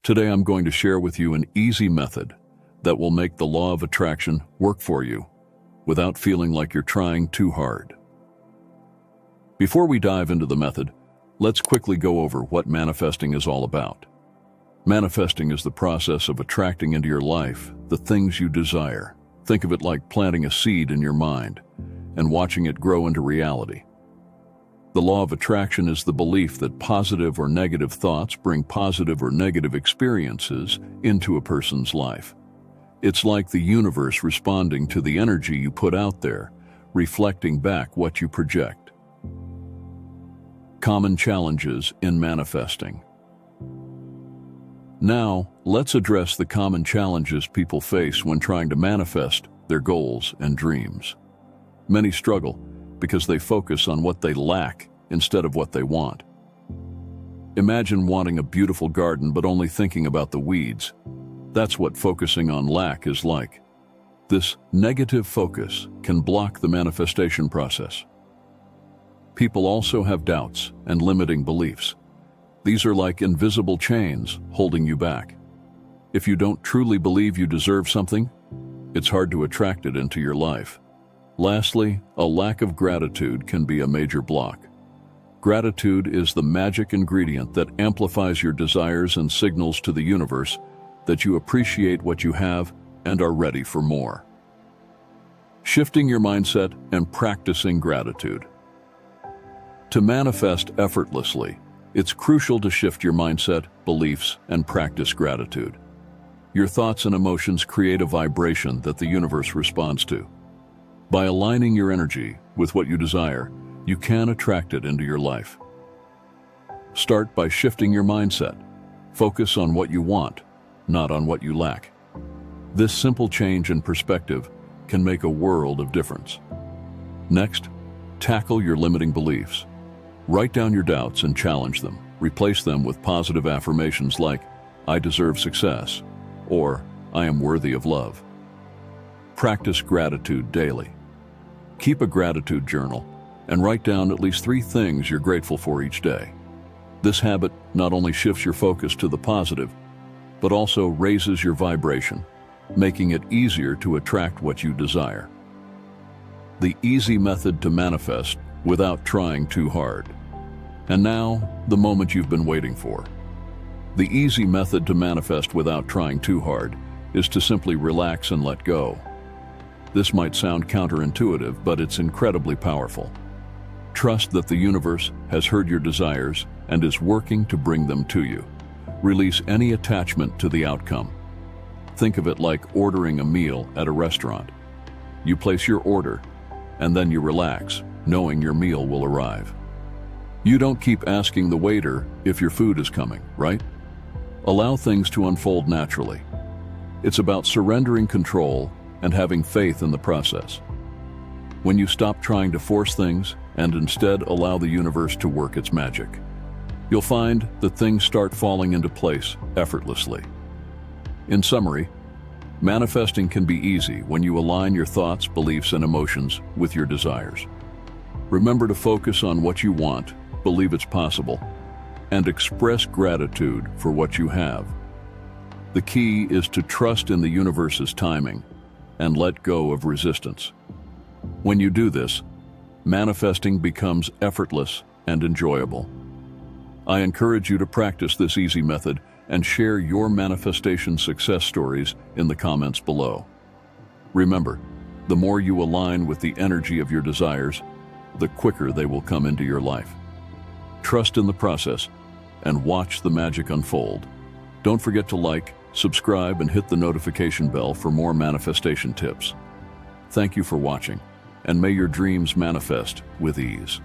Today I'm going to share with you an easy method that will make the law of attraction work for you without feeling like you're trying too hard. Before we dive into the method, let's quickly go over what manifesting is all about. Manifesting is the process of attracting into your life the things you desire. Think of it like planting a seed in your mind and watching it grow into reality. The law of attraction is the belief that positive or negative thoughts bring positive or negative experiences into a person's life. It's like the universe responding to the energy you put out there, reflecting back what you project. Common challenges in manifesting. Now, let's address the common challenges people face when trying to manifest their goals and dreams. Many struggle because they focus on what they lack instead of what they want. Imagine wanting a beautiful garden but only thinking about the weeds. That's what focusing on lack is like. This negative focus can block the manifestation process. People also have doubts and limiting beliefs. These are like invisible chains holding you back. If you don't truly believe you deserve something, it's hard to attract it into your life. Lastly, a lack of gratitude can be a major block. Gratitude is the magic ingredient that amplifies your desires and signals to the universe that you appreciate what you have and are ready for more. Shifting your mindset and practicing gratitude. To manifest effortlessly, it's crucial to shift your mindset, beliefs, and practice gratitude. Your thoughts and emotions create a vibration that the universe responds to. By aligning your energy with what you desire, you can attract it into your life. Start by shifting your mindset. Focus on what you want, not on what you lack. This simple change in perspective can make a world of difference. Next, tackle your limiting beliefs. Write down your doubts and challenge them. Replace them with positive affirmations like, "I deserve success," or "I am worthy of love." Practice gratitude daily. Keep a gratitude journal and write down at least 3 things you're grateful for each day. This habit not only shifts your focus to the positive, but also raises your vibration, making it easier to attract what you desire. The easy method to manifest without trying too hard. And now, the moment you've been waiting for. The easy method to manifest without trying too hard is to simply relax and let go. This might sound counterintuitive, but it's incredibly powerful. Trust that the universe has heard your desires and is working to bring them to you. Release any attachment to the outcome. Think of it like ordering a meal at a restaurant. You place your order, and then you relax, knowing your meal will arrive. You don't keep asking the waiter if your food is coming, right? Allow things to unfold naturally. It's about surrendering control and having faith in the process. When you stop trying to force things and instead allow the universe to work its magic, you'll find that things start falling into place effortlessly. In summary, manifesting can be easy when you align your thoughts, beliefs, and emotions with your desires. Remember to focus on what you want, believe it's possible, and express gratitude for what you have. The key is to trust in the universe's timing and let go of resistance. When you do this, manifesting becomes effortless and enjoyable. I encourage you to practice this easy method and share your manifestation success stories in the comments below. Remember, the more you align with the energy of your desires, the quicker they will come into your life. Trust in the process and watch the magic unfold. Don't forget to like, subscribe, and hit the notification bell for more manifestation tips. Thank you for watching, and may your dreams manifest with ease.